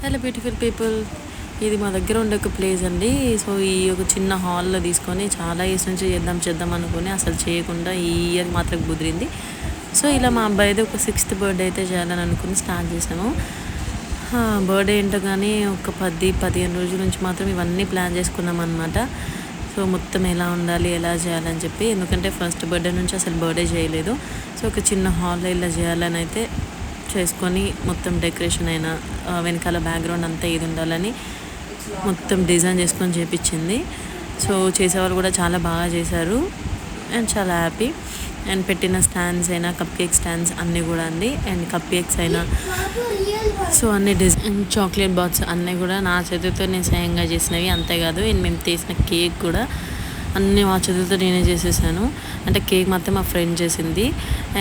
Hello beautiful people, ఇది మా దగ్గర ఉండే ఒక ప్లేస్ అండి. సో ఈ ఒక చిన్న హాల్లో తీసుకొని చాలా ఇయర్స్ నుంచి చేద్దాం అనుకుని అసలు చేయకుండా ఈ ఇయర్ మాత్రం కుదిరింది. సో ఇలా మా అబ్బాయిది ఒక 6th బర్త్డే అయితే చేయాలని అనుకుని స్టార్ట్ చేసాము. బర్త్డే ఏంటో కానీ ఒక 10-15 రోజుల నుంచి మాత్రం ఇవన్నీ ప్లాన్ చేసుకున్నాం అనమాట. సో మొత్తం ఎలా ఉండాలి, ఎలా చేయాలని చెప్పి, ఎందుకంటే ఫస్ట్ బర్త్డే నుంచి అసలు బర్త్డే చేయలేదు. సో ఒక చిన్న హాల్లో ఇలా చేయాలని అయితే చేసుకొని మొత్తం డెకరేషన్ అయినా వెనకాల బ్యాక్గ్రౌండ్ అంతా ఇది ఉండాలని మొత్తం డిజైన్ చేసుకొని చేపించింది. సో చేసేవాళ్ళు కూడా చాలా బాగా చేశారు అండ్ చాలా హ్యాపీ. అండ్ పెట్టిన స్టాండ్స్ అయినా కప్ కేక్ స్టాండ్స్ అన్నీ కూడా అండి, అండ్ కప్ కేక్స్ అయినా సో అన్ని డిజైన్ చాక్లెట్ బాక్స్ అన్నీ కూడా నా చేతితో నేను స్వయంగా చేసినవి. అంతేకాదు మేము తీసిన కేక్ కూడా అన్నీ మా చేతులతో నేనే చేసేసాను. అంటే కేక్ మాత్రం మా ఫ్రెండ్ చేసింది,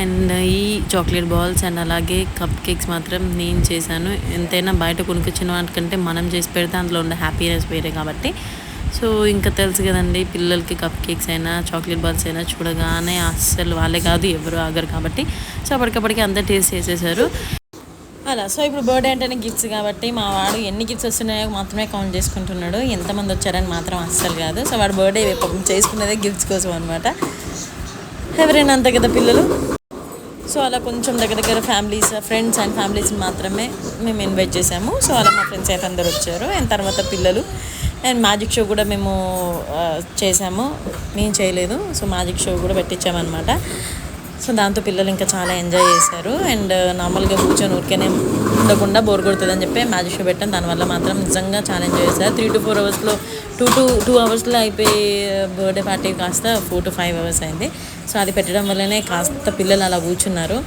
అండ్ ఈ చాక్లెట్ బాల్స్ అండ్ అలాగే కప్ కేక్స్ మాత్రం నేను చేశాను. ఎంతైనా బయట కొనుక్కొచ్చిన వాటికంటే మనం చేసి పెడితే అందులో ఉండే హ్యాపీనెస్ వేరే కాబట్టి. సో ఇంకా తెలుసు కదండి, పిల్లలకి కప్ కేక్స్ అయినా చాక్లెట్ బాల్స్ అయినా చూడగానే అస్సలు వాళ్ళే కాదు ఎవరు ఆగరు కాబట్టి సో అప్పటికప్పటికి అంతా టేస్ట్ చేసేసారు అలా. సో ఇప్పుడు బర్త్డే అంటేనే గిఫ్ట్స్ కాబట్టి మా వాడు ఎన్ని గిఫ్ట్స్ వస్తున్నాయో మాత్రమే కౌంట్ చేసుకుంటున్నాడు, ఎంతమంది వచ్చారని మాత్రం అస్సలు కాదు. సో వాడు బర్త్డే చేసుకునేదే గిఫ్ట్స్ కోసం అనమాట. ఎవరైనా అంతే కదా పిల్లలు. సో అలా కొంచెం దగ్గర ఫ్యామిలీస్, ఫ్రెండ్స్ అండ్ ఫ్యామిలీస్ మాత్రమే మేము ఇన్వైట్ చేసాము. సో అలా మా ఫ్రెండ్స్ అయితే అందరు వచ్చారు. అండ్ తర్వాత పిల్లలు అండ్ మ్యాజిక్ షో కూడా మేము చేసాము. నేను చేయలేదు, సో మ్యాజిక్ షో కూడా పెట్టించామన్నమాట. సో దాంతో పిల్లలు ఇంకా చాలా ఎంజాయ్ చేశారు. అండ్ నార్మల్గా కూర్చొని ఊరికేనే ఉండకుండా బోర్ కొడుతుందని చెప్పి మ్యాజిక్ షో పెట్టాను. దానివల్ల మాత్రం నిజంగా చాలా ఎంజాయ్ చేశారు. 3 to 4 అవర్స్లో 2 అవర్స్లో అయిపోయి బర్త్డే పార్టీ కాస్త 4 to 5 అవర్స్ అయింది. సో అది పెట్టడం వల్లనే కాస్త పిల్లలు అలా కూర్చున్నారు.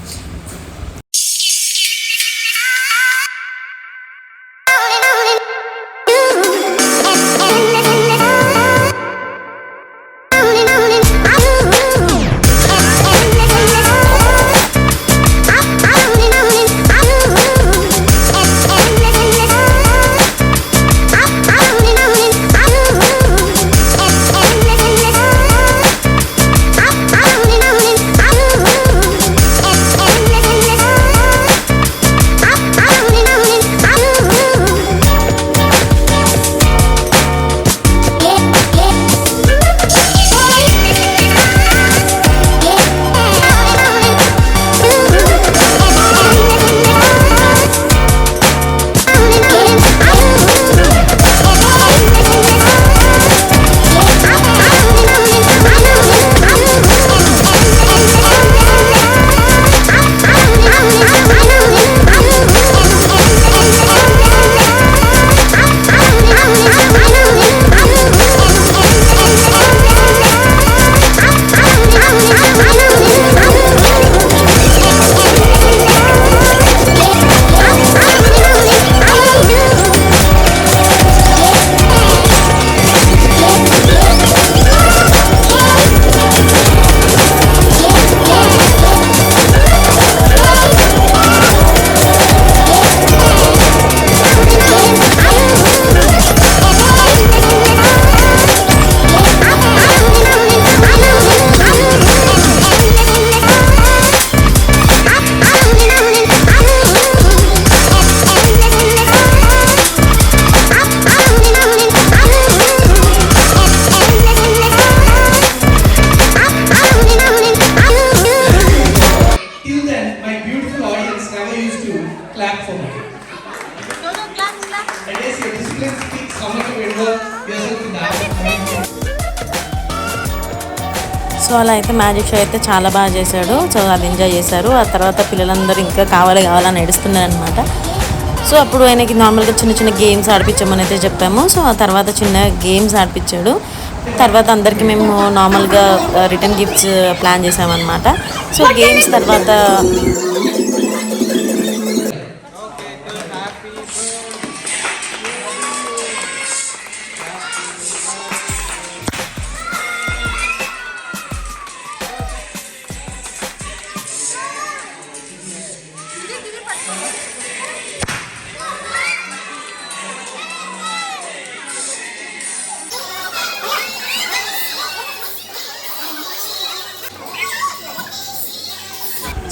సో అలా అయితే మ్యాజిక్ షో అయితే చాలా బాగా చేశాడు. సో అది ఎంజాయ్ చేశారు. ఆ తర్వాత పిల్లలందరూ ఇంకా కావాలని ఏడుస్తున్నారు అనమాట. సో అప్పుడు ఆయనకి నార్మల్గా చిన్న గేమ్స్ ఆడిపించామని అయితే చెప్పాము. సో ఆ తర్వాత చిన్న గేమ్స్ ఆడిపించాడు. తర్వాత అందరికీ మేము నార్మల్గా రిటర్న్ గిఫ్ట్స్ ప్లాన్ చేసామన్నమాట. సో గేమ్స్ తర్వాత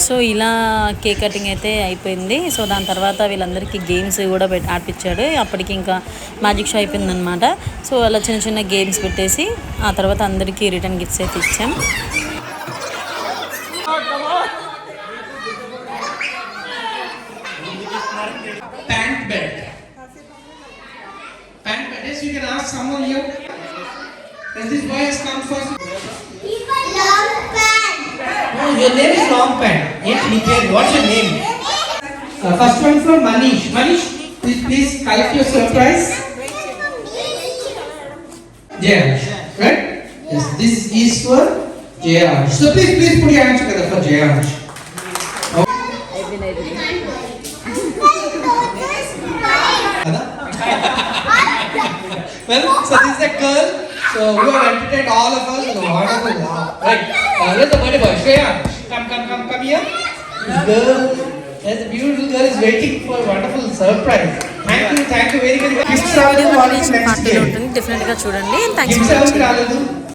సో సో ఇలా కేక్ కటింగ్ అయితే అయిపోయింది. సో దాని తర్వాత వీళ్ళందరికీ గేమ్స్ కూడా ఆడిపించాడు. అప్పటికి ఇంకా మ్యాజిక్ షో అయిపోయిందనమాట. సో అలా చిన్న చిన్న గేమ్స్ పెట్టేసి ఆ తర్వాత అందరికీ రిటర్న్ గిఫ్ట్స్ అయితే ఇచ్చాం. You can ask someone here. Does this boy has come first? Long Pan. No, your name is Long Pan. Yes, what's your name? First one from Manish. Manish, please collect your surprise. Jayash, right? Yes, this is for Jayash. So please put your hands together for Jayash. Well, so this is a girl. So we have entertained all of us with a wonderful laugh. Right. Where's the birthday boy? Shreya, come here. This girl, there's a beautiful girl is waiting for a wonderful surprise. Thank you very much. Gifts are డెఫినెట్గా చూడండి. Thanks for watching.